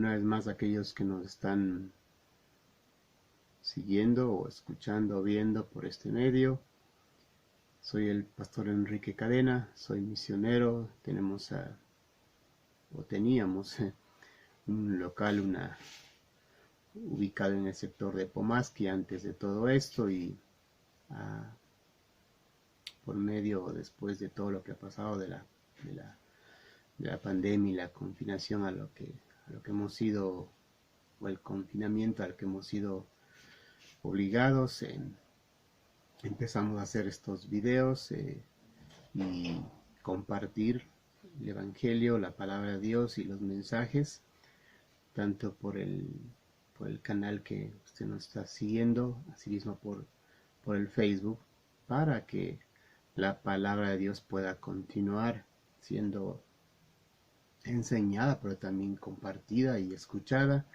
una vez más aquellos que nos están siguiendo o escuchando o viendo por este medio. Soy el pastor Enrique Cadena, soy misionero. Teníamos un local ubicado en el sector de Pomaski antes de todo esto, y ah, por medio, después de todo lo que ha pasado de la pandemia y la confinación a lo que hemos sido, o el confinamiento al que hemos sido obligados, empezamos a hacer estos videos y compartir el Evangelio, la palabra de Dios y los mensajes, tanto por el canal que usted nos está siguiendo, así mismo por el Facebook, para que la palabra de Dios pueda continuar siendo enseñada, pero también compartida y escuchada.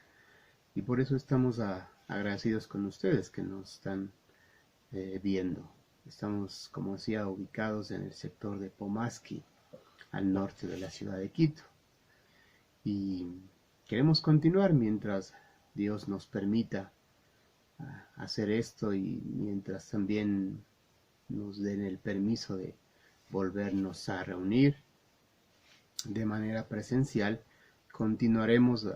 Y por eso estamos agradecidos con ustedes que nos están viendo. Estamos, como decía, ubicados en el sector de Pomaski, al norte de la ciudad de Quito. Y queremos continuar mientras Dios nos permita hacer esto, y mientras también nos den el permiso de volvernos a reunir de manera presencial. Continuaremos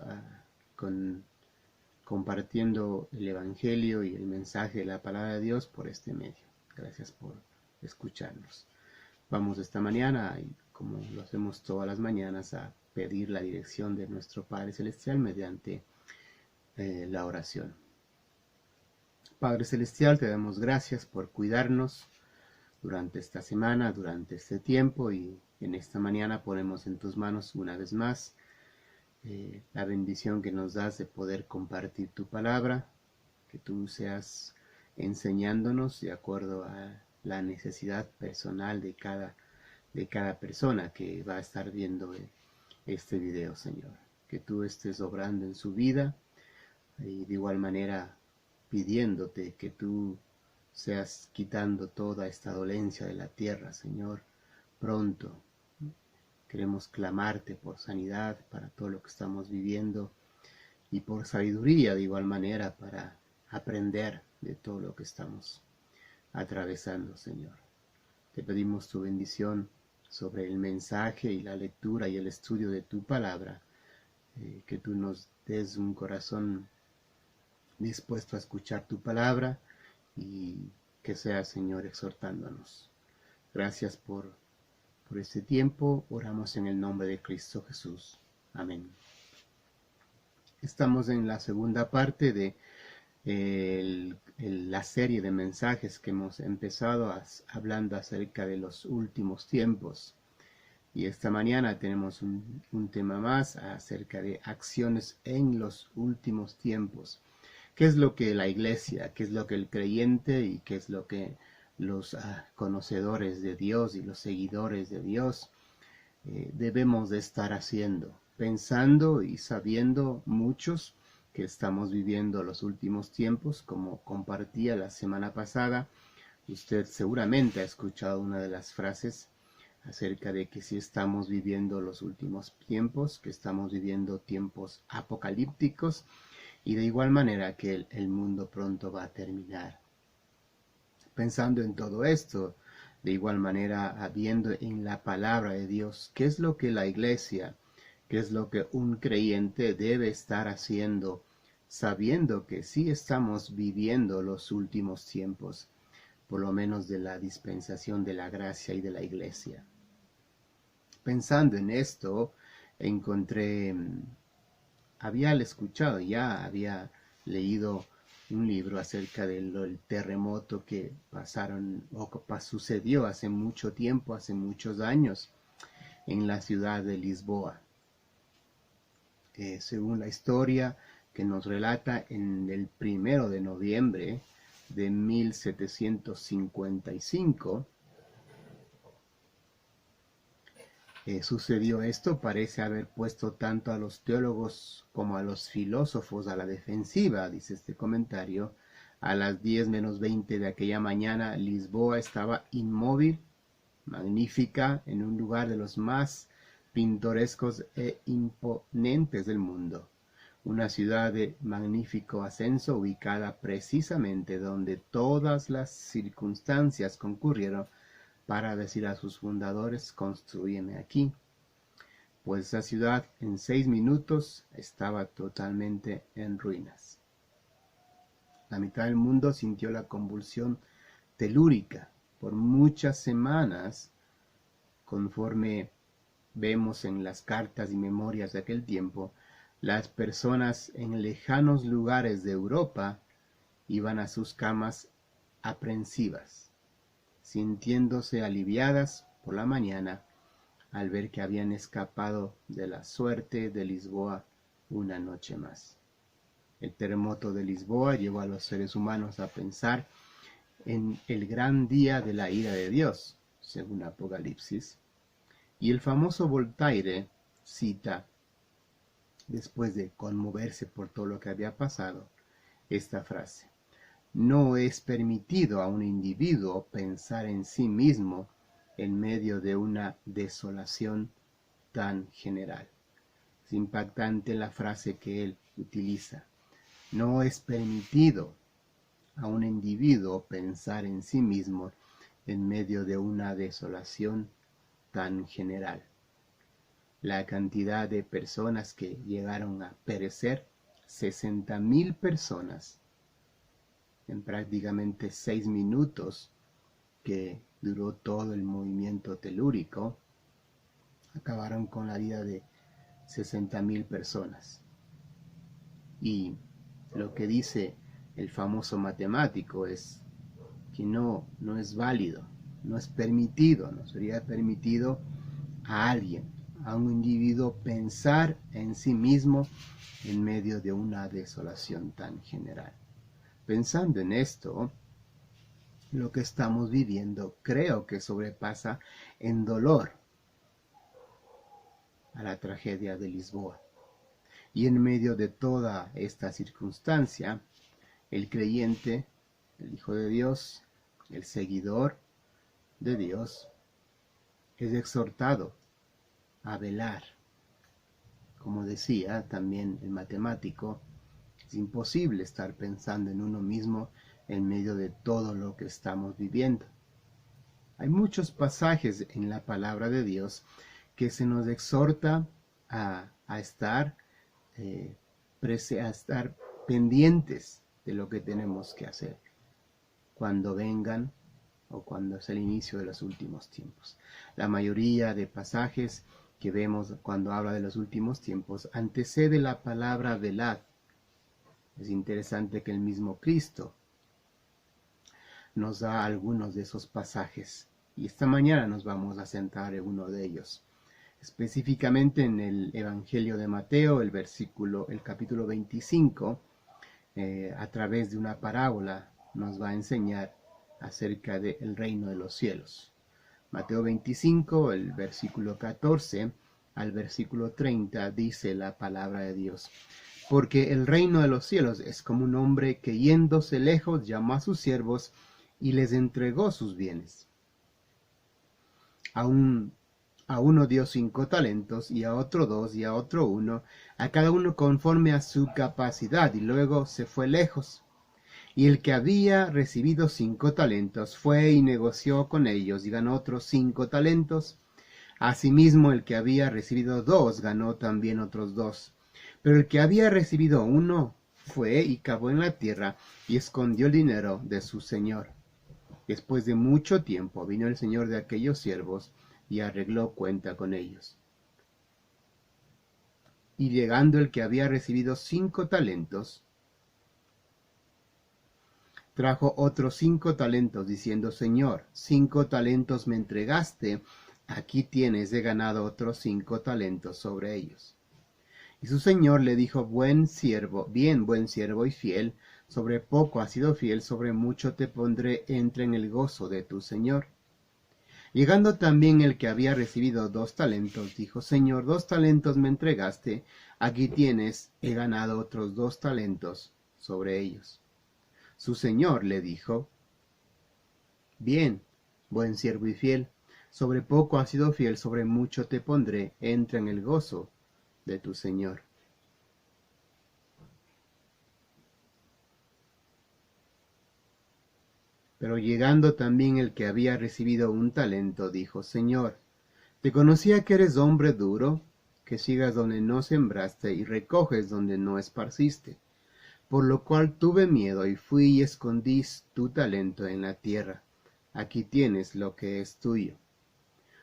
compartiendo el Evangelio y el mensaje de la palabra de Dios por este medio. Gracias por escucharnos. Vamos esta mañana, y como lo hacemos todas las mañanas, a pedir la dirección de nuestro Padre Celestial mediante la oración. Padre Celestial, te damos gracias por cuidarnos durante esta semana, durante este tiempo, y en esta mañana ponemos en tus manos una vez más la bendición que nos das de poder compartir tu palabra, que tú seas enseñándonos de acuerdo a la necesidad personal de cada persona que va a estar viendo este video, Señor. Que tú estés obrando en su vida, y de igual manera pidiéndote que tú seas quitando toda esta dolencia de la tierra, Señor, pronto. Queremos clamarte por sanidad para todo lo que estamos viviendo, y por sabiduría de igual manera para aprender de todo lo que estamos atravesando, Señor. Te pedimos tu bendición sobre el mensaje y la lectura y el estudio de tu palabra, que tú nos des un corazón dispuesto a escuchar tu palabra, y que sea, Señor, exhortándonos. Gracias por este tiempo. Oramos en el nombre de Cristo Jesús. Amén. Estamos en la segunda parte de la serie de mensajes que hemos empezado hablando acerca de los últimos tiempos. Y esta mañana tenemos un tema más acerca de acciones en los últimos tiempos. ¿Qué es lo que la iglesia, qué es lo que el creyente y qué es lo que los conocedores de Dios y los seguidores de Dios debemos de estar haciendo, pensando y sabiendo muchos que estamos viviendo los últimos tiempos? Como compartía la semana pasada, usted seguramente ha escuchado una de las frases acerca de que si estamos viviendo los últimos tiempos, que estamos viviendo tiempos apocalípticos, y de igual manera que el mundo pronto va a terminar. Pensando en todo esto, de igual manera, viendo en la palabra de Dios, ¿qué es lo que la iglesia, qué es lo que un creyente debe estar haciendo, sabiendo que sí estamos viviendo los últimos tiempos, por lo menos de la dispensación de la gracia y de la iglesia? Pensando en esto, había escuchado, ya había leído un libro acerca del terremoto que sucedió hace mucho tiempo, hace muchos años, en la ciudad de Lisboa. Según la historia que nos relata, en el 1 de noviembre de 1755, sucedió esto. Parece haber puesto tanto a los teólogos como a los filósofos a la defensiva, dice este comentario. A las 10 menos 20 de aquella mañana, Lisboa estaba inmóvil, magnífica, en un lugar de los más pintorescos e imponentes del mundo. una ciudad de magnífico ascenso ubicada precisamente donde todas las circunstancias concurrieron para decir a sus fundadores, construyeme aquí. Pues esa ciudad en 6 minutos estaba totalmente en ruinas. La mitad del mundo sintió la convulsión telúrica por muchas semanas, conforme vemos en las cartas y memorias de aquel tiempo. Las personas en lejanos lugares de Europa iban a sus camas aprensivas, sintiéndose aliviadas por la mañana al ver que habían escapado de la suerte de Lisboa una noche más. El terremoto de Lisboa llevó a los seres humanos a pensar en el gran día de la ira de Dios, según Apocalipsis, y el famoso Voltaire cita, después de conmoverse por todo lo que había pasado, esta frase: no es permitido a un individuo pensar en sí mismo en medio de una desolación tan general. Es impactante la frase que él utiliza. No es permitido a un individuo pensar en sí mismo en medio de una desolación tan general. La cantidad de personas que llegaron a perecer, 60.000 personas, en prácticamente 6 minutos que duró todo el movimiento telúrico, acabaron con la vida de 60.000 personas. Y lo que dice el famoso matemático es que no es válido, no es permitido, no sería permitido a alguien, a un individuo, pensar en sí mismo en medio de una desolación tan general. Pensando en esto, lo que estamos viviendo creo que sobrepasa en dolor a la tragedia de Lisboa. Y en medio de toda esta circunstancia, el creyente, el Hijo de Dios, el seguidor de Dios, es exhortado a velar. Como decía también el matemático, es imposible estar pensando en uno mismo en medio de todo lo que estamos viviendo. Hay muchos pasajes en la palabra de Dios que se nos exhorta a estar pendientes de lo que tenemos que hacer cuando vengan o cuando es el inicio de los últimos tiempos. La mayoría de pasajes que vemos cuando habla de los últimos tiempos antecede la palabra velad. Es interesante que el mismo Cristo nos da algunos de esos pasajes y esta mañana nos vamos a centrar en uno de ellos. Específicamente en el Evangelio de Mateo, el capítulo 25, a través de una parábola nos va a enseñar acerca del reino de los cielos. Mateo 25, el versículo 14 al versículo 30 dice la palabra de Dios: porque el reino de los cielos es como un hombre que yéndose lejos llamó a sus siervos y les entregó sus bienes. A uno dio 5 talentos, y a otro 2, y a otro 1, a cada uno conforme a su capacidad, y luego se fue lejos. Y el que había recibido 5 talentos fue y negoció con ellos, y ganó otros 5 talentos. Asimismo, el que había recibido 2 ganó también otros 2. Pero el que había recibido 1 fue y cavó en la tierra, y escondió el dinero de su señor. Después de mucho tiempo vino el señor de aquellos siervos, y arregló cuenta con ellos. Y llegando el que había recibido 5 talentos, trajo otros 5 talentos, diciendo: Señor, 5 talentos me entregaste, aquí tienes, he ganado otros 5 talentos sobre ellos. Y su señor le dijo: buen siervo y fiel, sobre poco has sido fiel, sobre mucho te pondré, entra en el gozo de tu señor. Llegando también el que había recibido 2 talentos, dijo: Señor, 2 talentos me entregaste, aquí tienes, he ganado otros 2 talentos sobre ellos. Su señor le dijo: bien, buen siervo y fiel, sobre poco has sido fiel, sobre mucho te pondré, entra en el gozo de tu señor. Pero llegando también el que había recibido un talento, dijo: Señor, te conocía que eres hombre duro, que siegas donde no sembraste y recoges donde no esparciste. Por lo cual tuve miedo y fui y escondí tu talento en la tierra. Aquí tienes lo que es tuyo.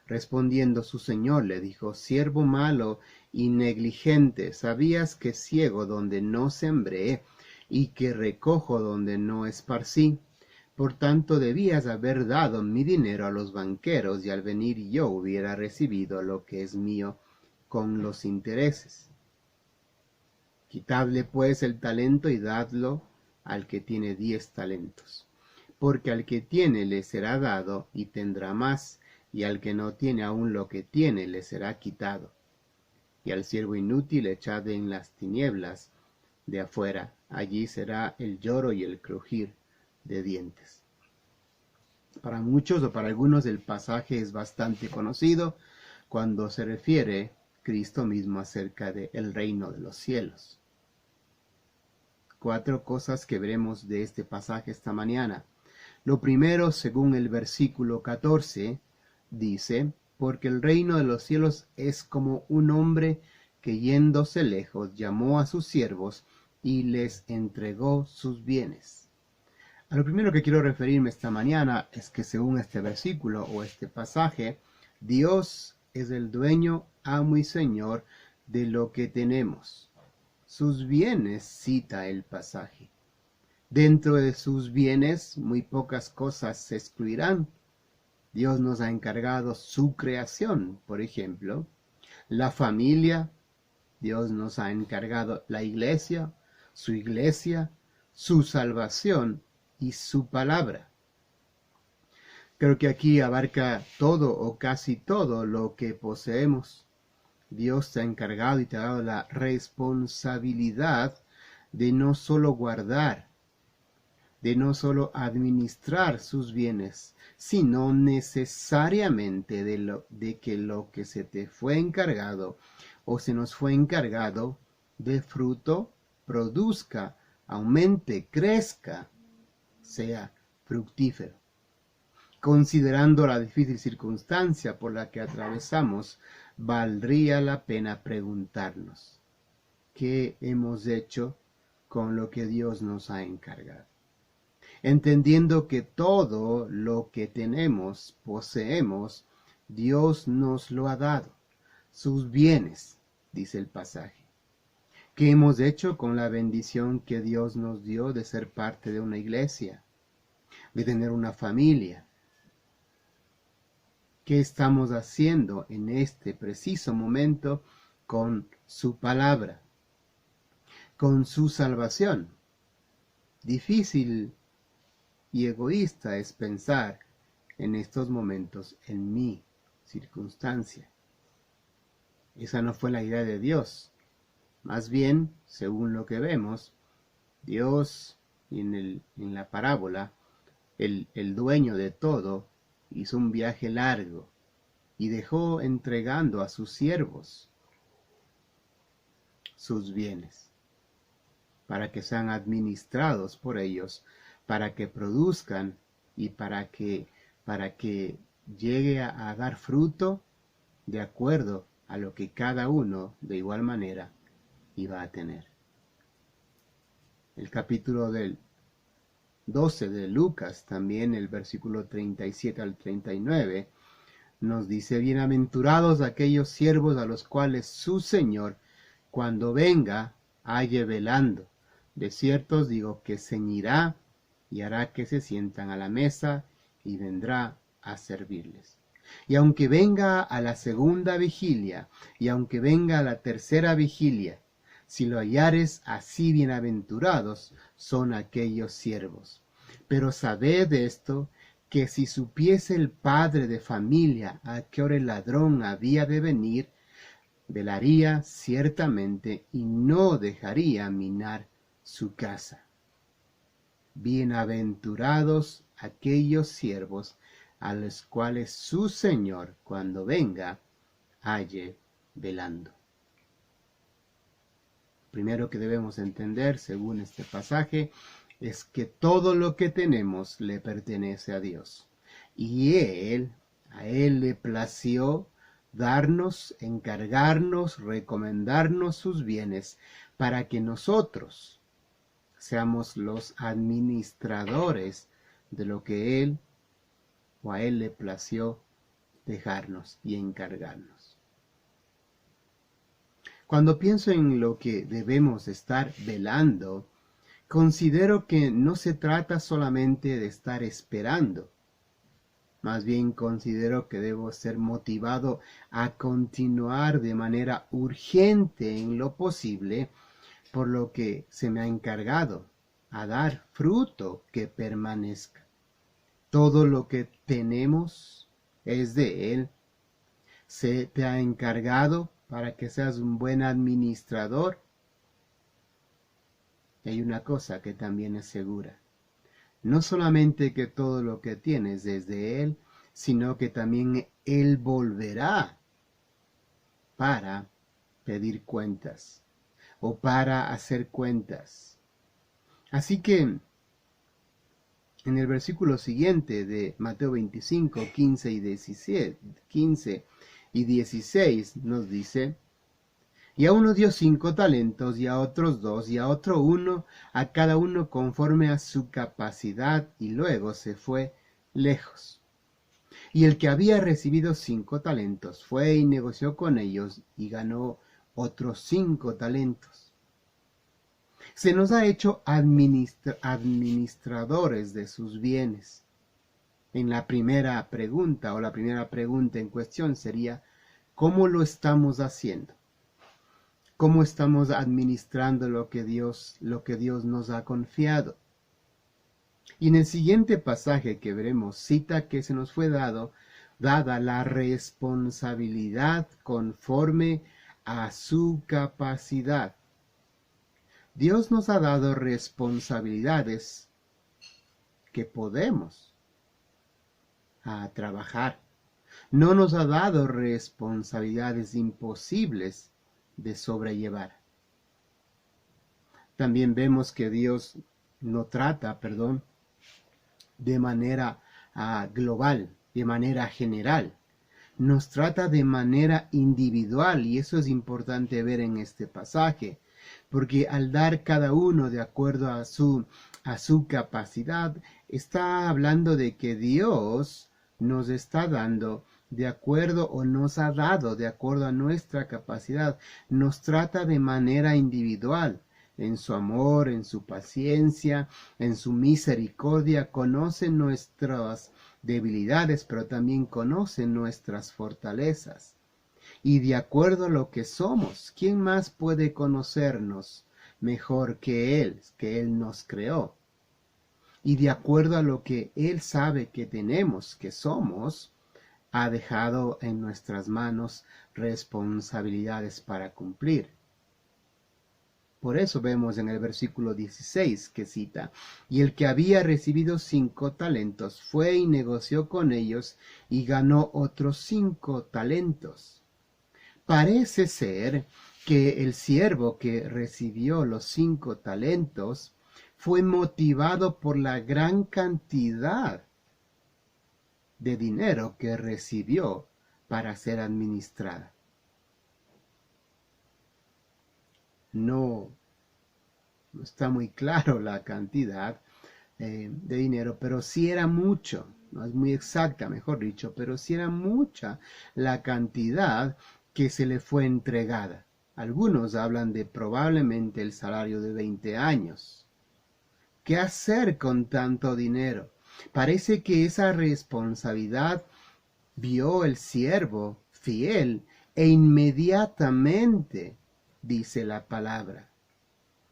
Respondiendo su señor le dijo: Siervo malo y negligente, sabías que ciego donde no sembré y que recojo donde no esparcí. Por tanto debías haber dado mi dinero a los banqueros, y al venir yo hubiera recibido lo que es mío con los intereses. Quitadle pues el talento y dadlo al que tiene 10 talentos. Porque al que tiene le será dado y tendrá más, y al que no tiene aún lo que tiene le será quitado. Y al siervo inútil echad en las tinieblas de afuera, allí será el lloro y el crujir de dientes. Para muchos o para algunos el pasaje es bastante conocido cuando se refiere Cristo mismo acerca del reino de los cielos. 4 cosas que veremos de este pasaje esta mañana. Lo primero, según el versículo 14, dice: porque el reino de los cielos es como un hombre que yéndose lejos llamó a sus siervos y les entregó sus bienes. A lo primero que quiero referirme esta mañana es que según este versículo o este pasaje, Dios es el dueño, amo y señor de lo que tenemos. Sus bienes, cita el pasaje. Dentro de sus bienes muy pocas cosas se excluirán. Dios nos ha encargado su creación, por ejemplo, la familia. Dios nos ha encargado la iglesia, su salvación y su palabra. Creo que aquí abarca todo o casi todo lo que poseemos. Dios te ha encargado y te ha dado la responsabilidad de no solo guardar, de no solo administrar sus bienes, sino necesariamente de que lo que se te fue encargado o se nos fue encargado dé fruto, produzca, aumente, crezca, sea fructífero. Considerando la difícil circunstancia por la que atravesamos, valdría la pena preguntarnos: ¿qué hemos hecho con lo que Dios nos ha encargado? Entendiendo que todo lo que tenemos, poseemos, Dios nos lo ha dado, sus bienes, dice el pasaje. ¿Qué hemos hecho con la bendición que Dios nos dio de ser parte de una iglesia, de tener una familia? ¿Qué estamos haciendo en este preciso momento con su palabra, con su salvación? Difícil y egoísta es pensar en estos momentos en mi circunstancia. Esa no fue la idea de Dios. Más bien, según lo que vemos, Dios en la parábola, el dueño de todo, hizo un viaje largo y dejó entregando a sus siervos sus bienes, para que sean administrados por ellos, para que produzcan y para que llegue a dar fruto de acuerdo a lo que cada uno de igual manera iba a tener. El capítulo del 12 de Lucas, también el versículo 37 al 39, nos dice: bienaventurados aquellos siervos a los cuales su Señor, cuando venga, halle velando. De cierto os digo que ceñirá y hará que se sientan a la mesa y vendrá a servirles. Y aunque venga a la segunda vigilia, y aunque venga a la tercera vigilia, si lo hallares así, bienaventurados son aquellos siervos. Pero sabed esto, que si supiese el padre de familia a qué hora el ladrón había de venir, velaría ciertamente y no dejaría minar su casa. Bienaventurados aquellos siervos a los cuales su Señor, cuando venga, halle velando. Primero que debemos entender, según este pasaje, es que todo lo que tenemos le pertenece a Dios. Y a Él le plació darnos, encargarnos, recomendarnos sus bienes para que nosotros seamos los administradores de lo que Él o a Él le plació dejarnos y encargarnos. Cuando pienso en lo que debemos estar velando, considero que no se trata solamente de estar esperando. Más bien considero que debo ser motivado a continuar de manera urgente en lo posible por lo que se me ha encargado, a dar fruto que permanezca. Todo lo que tenemos es de Él. Se te ha encargado para que seas un buen administrador. Y hay una cosa que también es segura. No solamente que todo lo que tienes es de Él, sino que también Él volverá para pedir cuentas o para hacer cuentas. Así que en el versículo siguiente de Mateo 25, 15 y 17, 15 y 16 nos dice: y a uno dio 5 talentos, y a otros 2, y a otro 1, a cada uno conforme a su capacidad, y luego se fue lejos. Y el que había recibido 5 talentos fue y negoció con ellos, y ganó otros 5 talentos. Se nos ha hecho administradores de sus bienes. En la primera pregunta, o la primera pregunta en cuestión sería: ¿cómo lo estamos haciendo? ¿Cómo estamos administrando lo que Dios nos ha confiado? Y en el siguiente pasaje que veremos, cita que se nos fue dada la responsabilidad conforme a su capacidad. Dios nos ha dado responsabilidades que podemos trabajar. No nos ha dado responsabilidades imposibles de sobrellevar. También vemos que Dios no trata, de manera global, de manera general. Nos trata de manera individual, y eso es importante ver en este pasaje, porque al dar cada uno de acuerdo a su capacidad, está hablando de que Dios nos está dando de acuerdo, o nos ha dado de acuerdo a nuestra capacidad. Nos trata de manera individual, en su amor, en su paciencia, en su misericordia. Conoce nuestras debilidades, pero también conoce nuestras fortalezas. Y de acuerdo a lo que somos, ¿quién más puede conocernos mejor que Él nos creó? Y de acuerdo a lo que Él sabe que tenemos, que somos, ha dejado en nuestras manos responsabilidades para cumplir. Por eso vemos en el versículo 16 que cita: y el que había recibido 5 talentos fue y negoció con ellos, y ganó otros 5 talentos. Parece ser que el siervo que recibió los 5 talentos fue motivado por la gran cantidad de dinero que recibió para ser administrada. No está muy claro la cantidad de dinero, pero sí era mucho. No es muy exacta, mejor dicho, pero sí era mucha la cantidad que se le fue entregada. Algunos hablan de probablemente el salario de 20 años. ¿Qué hacer con tanto dinero? Parece que esa responsabilidad vio el siervo fiel, e inmediatamente, dice la palabra,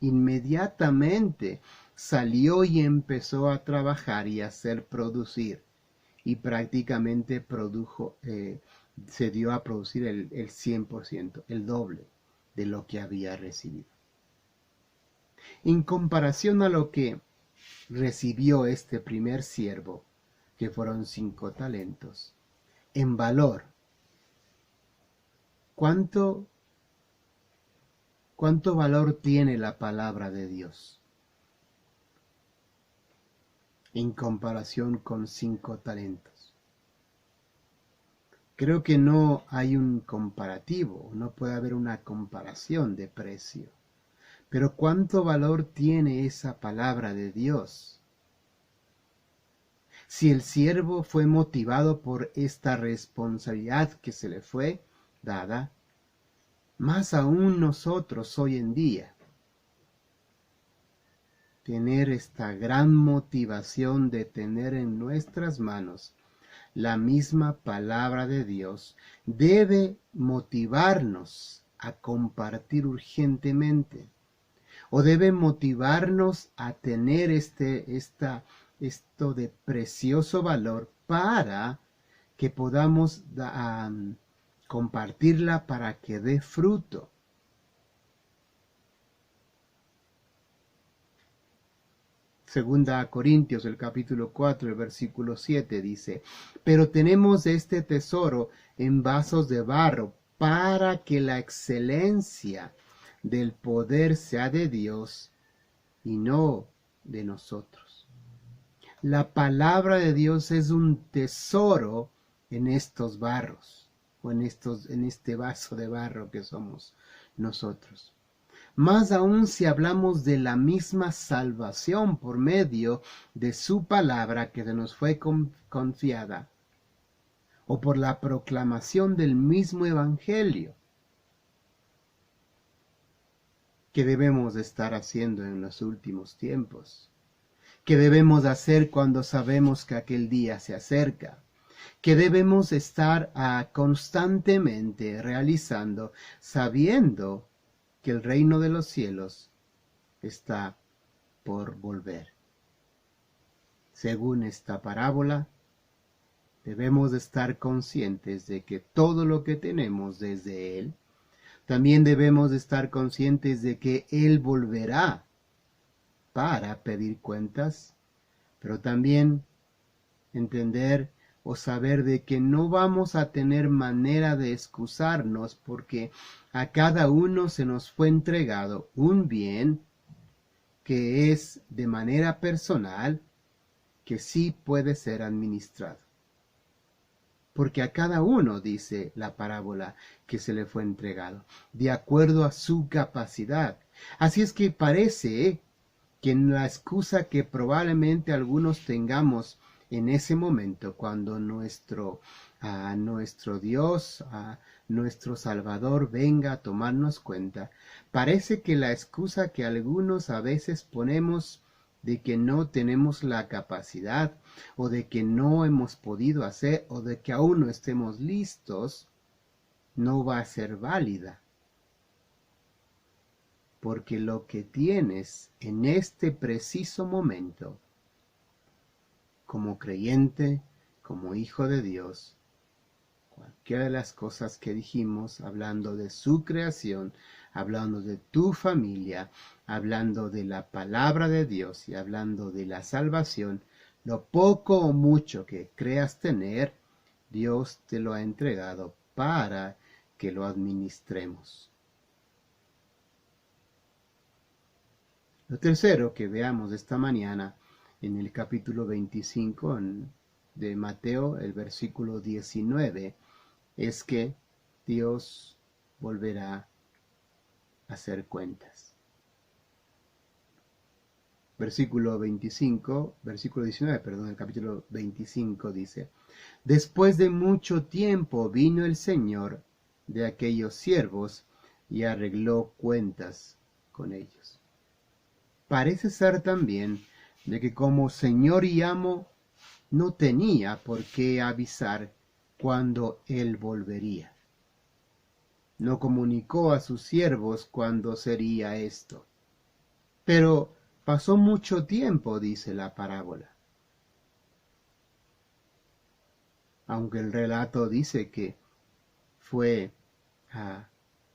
inmediatamente salió y empezó a trabajar y a hacer producir, y prácticamente se dio a producir el 100%, el doble de lo que había recibido. En comparación a lo que recibió este primer siervo, que fueron 5 talentos, en valor, ¿cuánto valor tiene la palabra de Dios? en comparación con 5 talentos. Creo que no hay un comparativo, no puede haber una comparación de precio. Pero ¿cuánto valor tiene esa palabra de Dios? Si el siervo fue motivado por esta responsabilidad que se le fue dada, más aún nosotros hoy en día, tener esta gran motivación de tener en nuestras manos la misma palabra de Dios debe motivarnos a compartir urgentemente, o debe motivarnos a tener esto de precioso valor para que podamos compartirla para que dé fruto. Segunda a Corintios, el capítulo 4, el versículo 7 dice, pero tenemos este tesoro en vasos de barro para que la excelencia del poder sea de Dios y no de nosotros. La palabra de Dios es un tesoro en estos barros, o en este vaso de barro que somos nosotros. Más aún si hablamos de la misma salvación por medio de su palabra que se nos fue confiada, o por la proclamación del mismo evangelio que debemos estar haciendo en los últimos tiempos, que debemos hacer cuando sabemos que aquel día se acerca, que debemos estar constantemente realizando, sabiendo que el reino de los cielos está por volver. Según esta parábola, debemos estar conscientes de que todo lo que tenemos desde Él, también debemos estar conscientes de que Él volverá para pedir cuentas, pero también entender o saber de que no vamos a tener manera de excusarnos porque a cada uno se nos fue entregado un bien que es de manera personal, que sí puede ser administrado. Porque a cada uno, dice la parábola, que se le fue entregado, de acuerdo a su capacidad. Así es que parece que en la excusa que probablemente algunos tengamos en ese momento, cuando nuestro Dios, nuestro Salvador venga a tomarnos cuenta, parece que la excusa que algunos a veces ponemos de que no tenemos la capacidad, o de que no hemos podido hacer, o de que aún no estemos listos, no va a ser válida. Porque lo que tienes en este preciso momento, como creyente, como hijo de Dios, cualquiera de las cosas que dijimos, hablando de su creación, hablando de tu familia, hablando de la palabra de Dios y hablando de la salvación, lo poco o mucho que creas tener, Dios te lo ha entregado para que lo administremos. Lo tercero que veamos esta mañana en el capítulo 25 de Mateo, el versículo 19, es que Dios volverá a hacer cuentas. Versículo 19, el capítulo 25 dice, después de mucho tiempo vino el Señor de aquellos siervos y arregló cuentas con ellos. Parece ser también de que como Señor y amo no tenía por qué avisar cuando Él volvería. No comunicó a sus siervos cuándo sería esto. Pero pasó mucho tiempo, dice la parábola. Aunque el relato dice que fue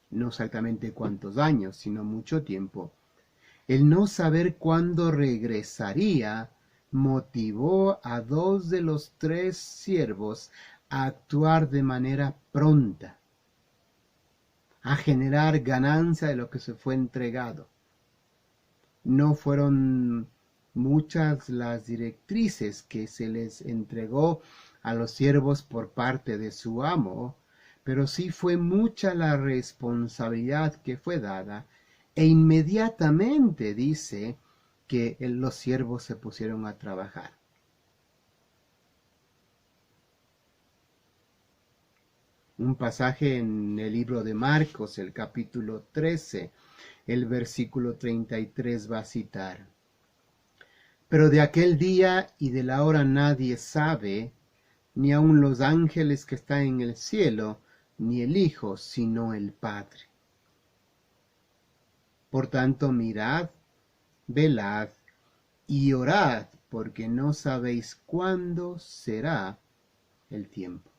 no exactamente cuántos años, sino mucho tiempo. El no saber cuándo regresaría motivó a 2 de los 3 siervos a actuar de manera pronta, a generar ganancia de lo que se fue entregado. No fueron muchas las directrices que se les entregó a los siervos por parte de su amo, pero sí fue mucha la responsabilidad que fue dada, e inmediatamente dice que los siervos se pusieron a trabajar. Un pasaje en el libro de Marcos, el capítulo 13, el versículo 33 va a citar: Pero de aquel día y de la hora nadie sabe, ni aun los ángeles que están en el cielo, ni el Hijo, sino el Padre. Por tanto, mirad, velad y orad, porque no sabéis cuándo será el tiempo.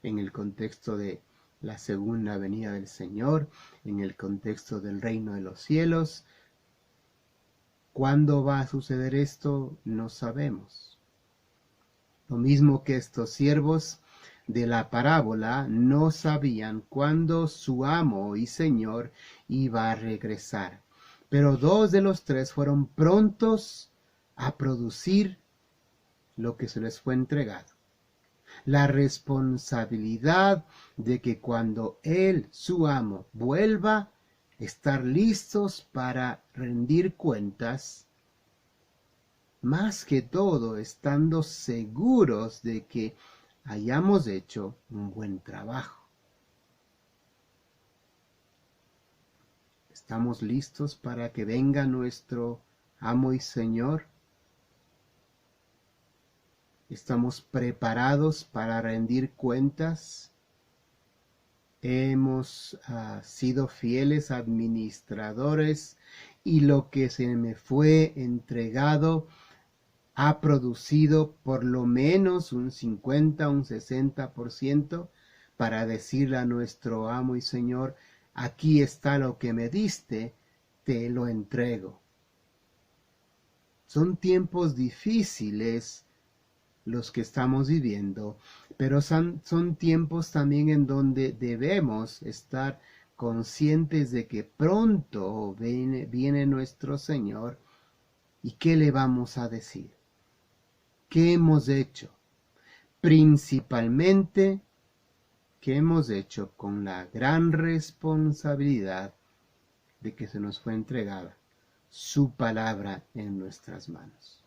En el contexto de la segunda venida del Señor, en el contexto del reino de los cielos, ¿cuándo va a suceder esto? No sabemos. Lo mismo que estos siervos de la parábola no sabían cuándo su amo y señor iba a regresar. Pero dos de los tres fueron prontos a producir lo que se les fue entregado. La responsabilidad de que cuando él, su amo, vuelva, estar listos para rendir cuentas, más que todo estando seguros de que hayamos hecho un buen trabajo. ¿Estamos listos para que venga nuestro amo y Señor? ¿Estamos preparados para rendir cuentas? ¿Hemos sido fieles administradores y lo que se me fue entregado ha producido por lo menos un 50, un 60% para decirle a nuestro amo y Señor: aquí está lo que me diste, te lo entrego? Son tiempos difíciles los que estamos viviendo, pero son tiempos también en donde debemos estar conscientes de que pronto viene nuestro Señor. ¿Y qué le vamos a decir? ¿Qué hemos hecho? Principalmente, ¿qué hemos hecho con la gran responsabilidad de que se nos fue entregada su palabra en nuestras manos?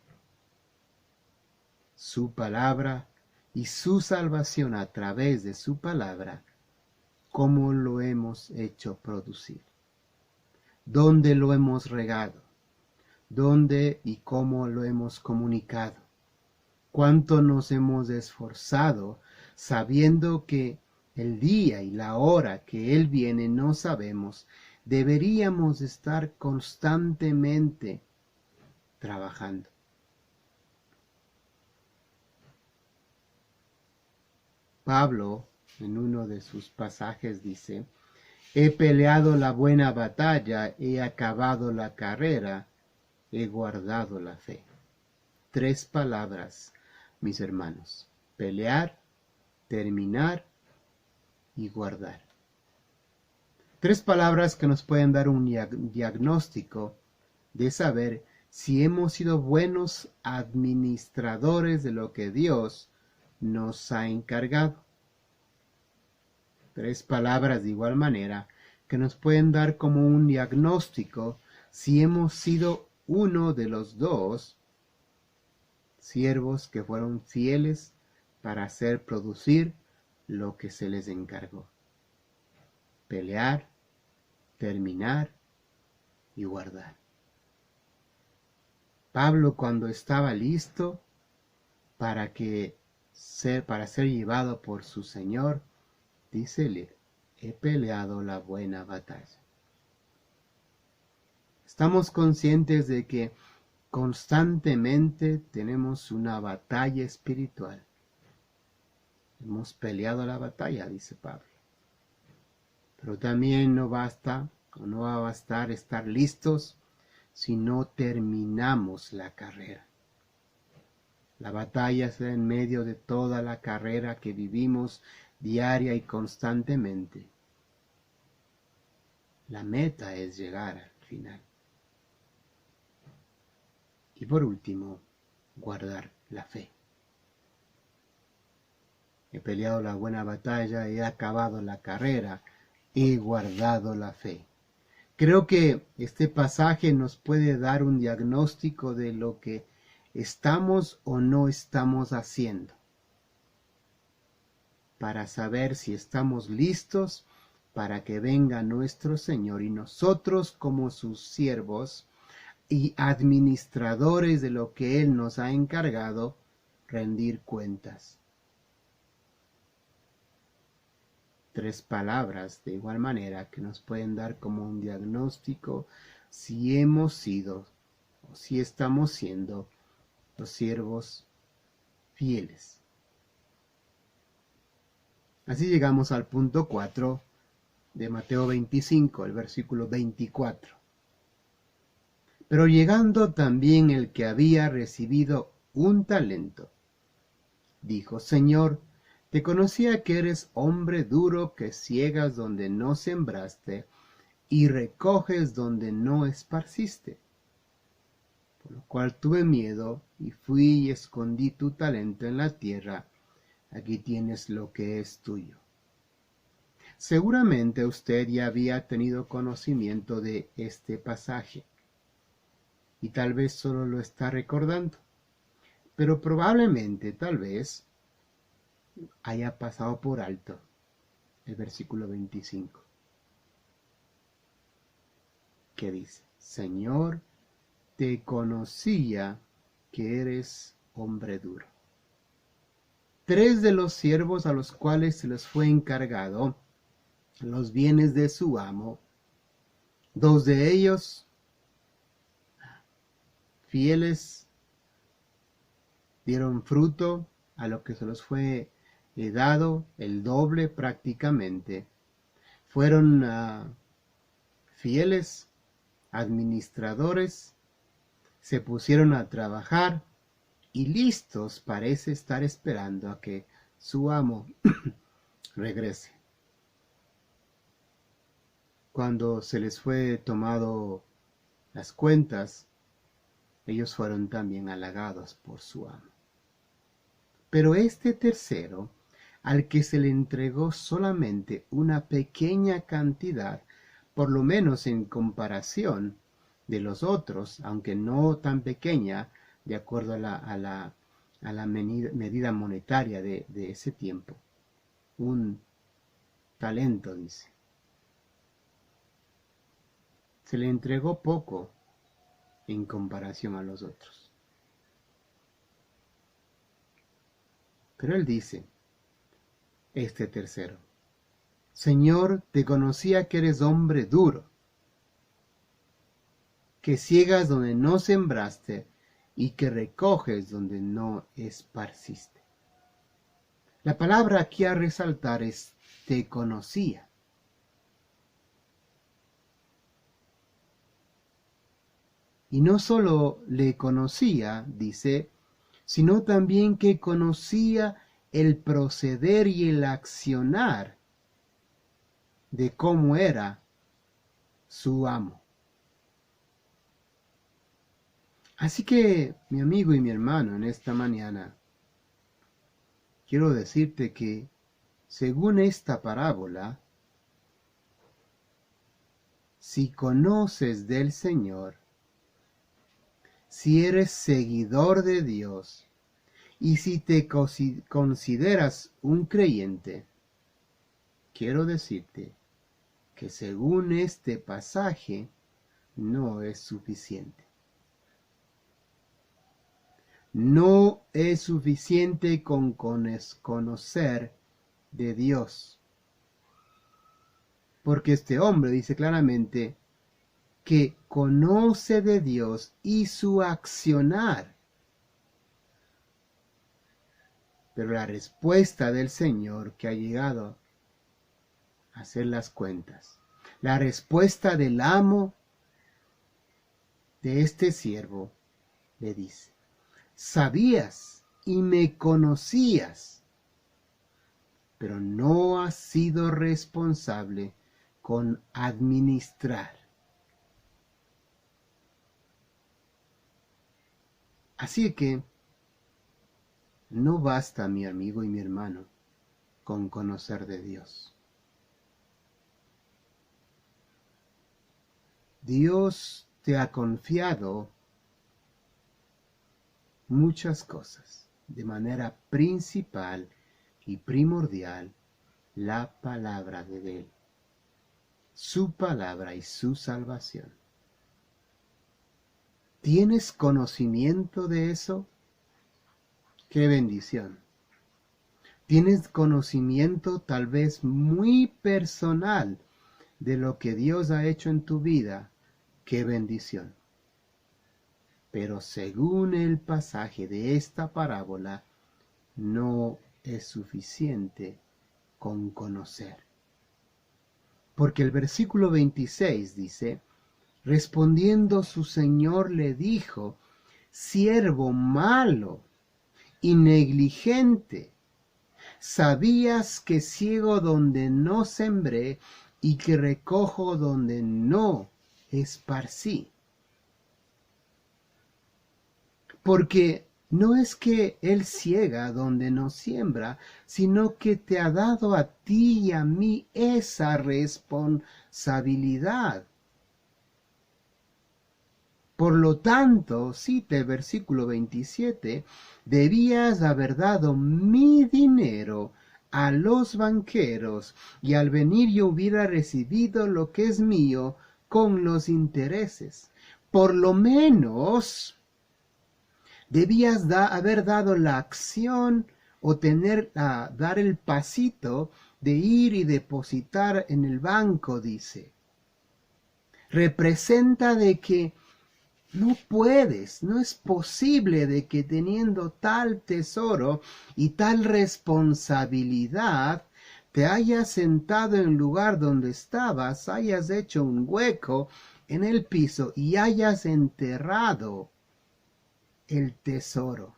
Su palabra y su salvación a través de su palabra, ¿cómo lo hemos hecho producir? ¿Dónde lo hemos regado? ¿Dónde y cómo lo hemos comunicado? ¿Cuánto nos hemos esforzado sabiendo que el día y la hora que Él viene no sabemos? Deberíamos estar constantemente trabajando. Pablo, en uno de sus pasajes, dice: he peleado la buena batalla, he acabado la carrera, he guardado la fe. 3 palabras, mis hermanos: pelear, terminar y guardar. 3 palabras que nos pueden dar un diagnóstico de saber si hemos sido buenos administradores de lo que Dios nos ha encargado. 3 palabras de igual manera que nos pueden dar como un diagnóstico si hemos sido uno de los dos siervos que fueron fieles para hacer producir lo que se les encargó: pelear, terminar y guardar. Pablo, cuando estaba listo para ser llevado por su Señor, dícele: he peleado la buena batalla. Estamos conscientes de que constantemente tenemos una batalla espiritual. Hemos peleado la batalla, dice Pablo. Pero también no basta, o no va a bastar estar listos si no terminamos la carrera. La batalla es en medio de toda la carrera que vivimos diaria y constantemente. La meta es llegar al final. por último, guardar la fe. He peleado la buena batalla, he acabado la carrera, he guardado la fe. Creo que este pasaje nos puede dar un diagnóstico de lo que estamos o no estamos haciendo, para saber si estamos listos para que venga nuestro Señor y nosotros como sus siervos y administradores de lo que Él nos ha encargado, rendir cuentas. 3 palabras de igual manera que nos pueden dar como un diagnóstico si hemos sido o si estamos siendo los siervos fieles. Así llegamos al punto 4 de Mateo 25, el versículo 24. Pero llegando también el que había recibido un talento, dijo: Señor, te conocía que eres hombre duro, que ciegas donde no sembraste y recoges donde no esparciste. Por lo cual tuve miedo y fui y escondí tu talento en la tierra. Aquí tienes lo que es tuyo. Seguramente usted ya había tenido conocimiento de este pasaje y tal vez solo lo está recordando, pero probablemente, tal vez, haya pasado por alto el versículo 25, que dice: Señor, te conocía que eres hombre duro. 3 de los siervos a los cuales se les fue encargado los bienes de su amo, 2 de ellos fieles, dieron fruto a lo que se les fue dado, el doble prácticamente. Fueron fieles administradores, se pusieron a trabajar y listos parece estar esperando a que su amo regrese. Cuando se les fue tomado las cuentas, ellos fueron también halagados por su amo. Pero este tercero, al que se le entregó solamente una pequeña cantidad, por lo menos en comparación de los otros, aunque no tan pequeña, de acuerdo a la medida monetaria de ese tiempo. Un talento, dice. Se le entregó poco en comparación a los otros. Pero él dice, este tercero: Señor, te conocía que eres hombre duro, que ciegas donde no sembraste y que recoges donde no esparciste. La palabra aquí a resaltar es te conocía. Y no solo le conocía, dice, sino también que conocía el proceder y el accionar de cómo era su amo. Así que, mi amigo y mi hermano, en esta mañana, quiero decirte que, según esta parábola, si conoces del Señor, si eres seguidor de Dios, y si te consideras un creyente, quiero decirte que según este pasaje no es suficiente. No es suficiente con conocer de Dios. Porque este hombre dice claramente que conoce de Dios y su accionar. Pero la respuesta del Señor que ha llegado a hacer las cuentas, la respuesta del amo de este siervo, le dice: sabías y me conocías, pero no has sido responsable con administrar. Así que no basta, mi amigo y mi hermano, con conocer de Dios. Dios te ha confiado muchas cosas, de manera principal y primordial, la palabra de Él, su palabra y su salvación. ¿Tienes conocimiento de eso? ¡Qué bendición! ¿Tienes conocimiento tal vez muy personal de lo que Dios ha hecho en tu vida? ¡Qué bendición! Pero según el pasaje de esta parábola, no es suficiente con conocer. Porque el versículo 26 dice, respondiendo su señor le dijo, siervo malo y negligente, sabías que ciego donde no sembré y que recojo donde no esparcí. Porque no es que Él ciega donde no siembra, sino que te ha dado a ti y a mí esa responsabilidad. Por lo tanto, cita el versículo 27, debías haber dado mi dinero a los banqueros, y al venir yo hubiera recibido lo que es mío con los intereses. Por lo menos debías haber dado la acción o dar el pasito de ir y depositar en el banco, dice. Representa de que no puedes, no es posible de que teniendo tal tesoro y tal responsabilidad, te hayas sentado en el lugar donde estabas, hayas hecho un hueco en el piso y hayas enterrado el tesoro.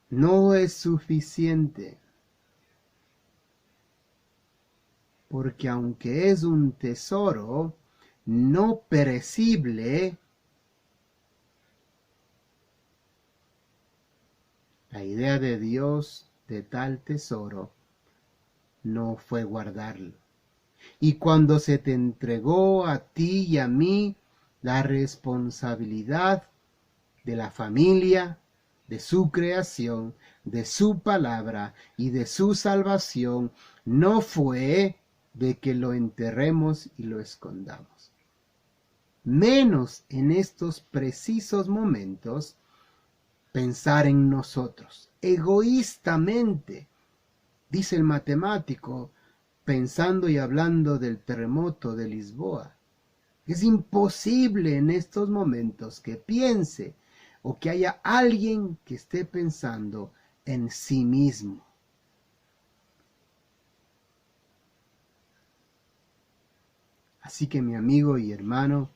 No es suficiente, porque aunque es un tesoro no perecible, la idea de Dios de tal tesoro no fue guardarlo. Y cuando se te entregó a ti y a mí la responsabilidad de la familia, de su creación, de su palabra y de su salvación, no fue de que lo enterremos y lo escondamos. Menos en estos precisos momentos pensar en nosotros, egoístamente, dice el matemático, pensando y hablando del terremoto de Lisboa. Es imposible en estos momentos que piense o que haya alguien que esté pensando en sí mismo. Así que mi amigo y hermano,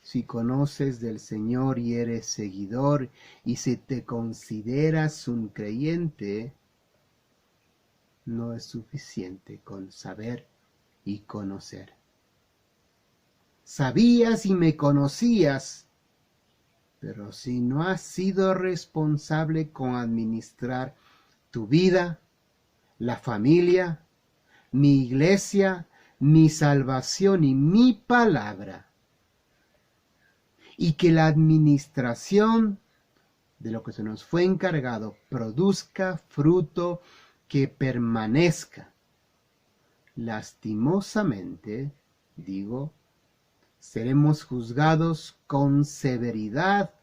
si conoces del Señor y eres seguidor y si te consideras un creyente, no es suficiente con saber y conocer. Sabías y me conocías, pero si no has sido responsable con administrar tu vida, la familia, mi iglesia, mi salvación y mi palabra, y que la administración de lo que se nos fue encargado produzca fruto que permanezca. Lastimosamente, digo, seremos juzgados con severidad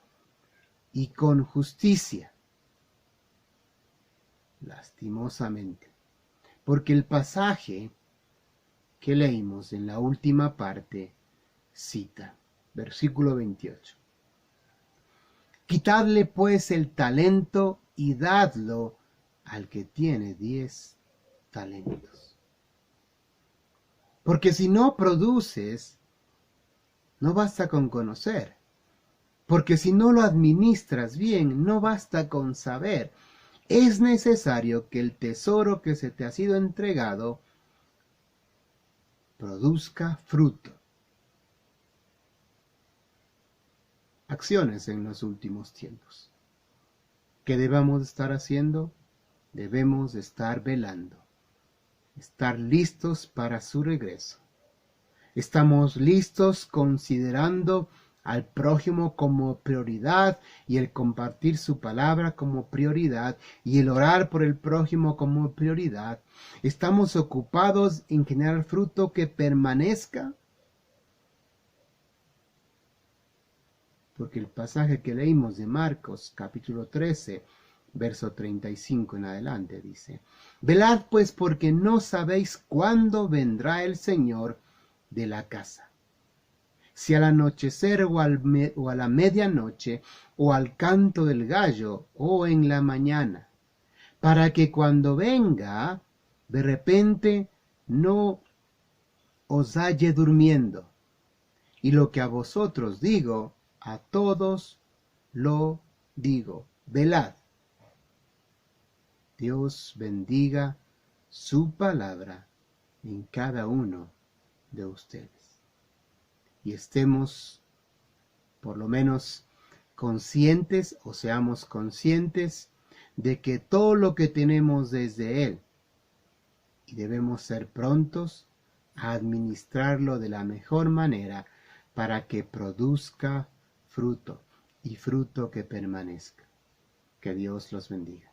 y con justicia. Lastimosamente, porque el pasaje que leímos en la última parte cita, versículo 28. Quitadle pues el talento y dadlo al que tiene 10 talentos. Porque si no produces, no basta con conocer. Porque si no lo administras bien, no basta con saber. Es necesario que el tesoro que se te ha sido entregado produzca fruto. acciones en los últimos tiempos. ¿Qué debemos estar haciendo? Debemos estar velando, estar listos para su regreso. Estamos listos considerando al prójimo como prioridad y el compartir su palabra como prioridad y el orar por el prójimo como prioridad. ¿Estamos ocupados en generar fruto que permanezca? Porque el pasaje que leímos de Marcos capítulo 13, verso 35 en adelante dice: Velad pues, porque no sabéis cuándo vendrá el Señor de la casa, si al anochecer o a la medianoche, o al canto del gallo, o en la mañana, para que cuando venga, de repente no os halle durmiendo. Y lo que a vosotros digo, a todos lo digo: velad. Dios bendiga su palabra en cada uno de ustedes. Y estemos por lo menos conscientes, o seamos conscientes de que todo lo que tenemos desde Él, y debemos ser prontos a administrarlo de la mejor manera para que produzca fruto, y fruto que permanezca. Que Dios los bendiga.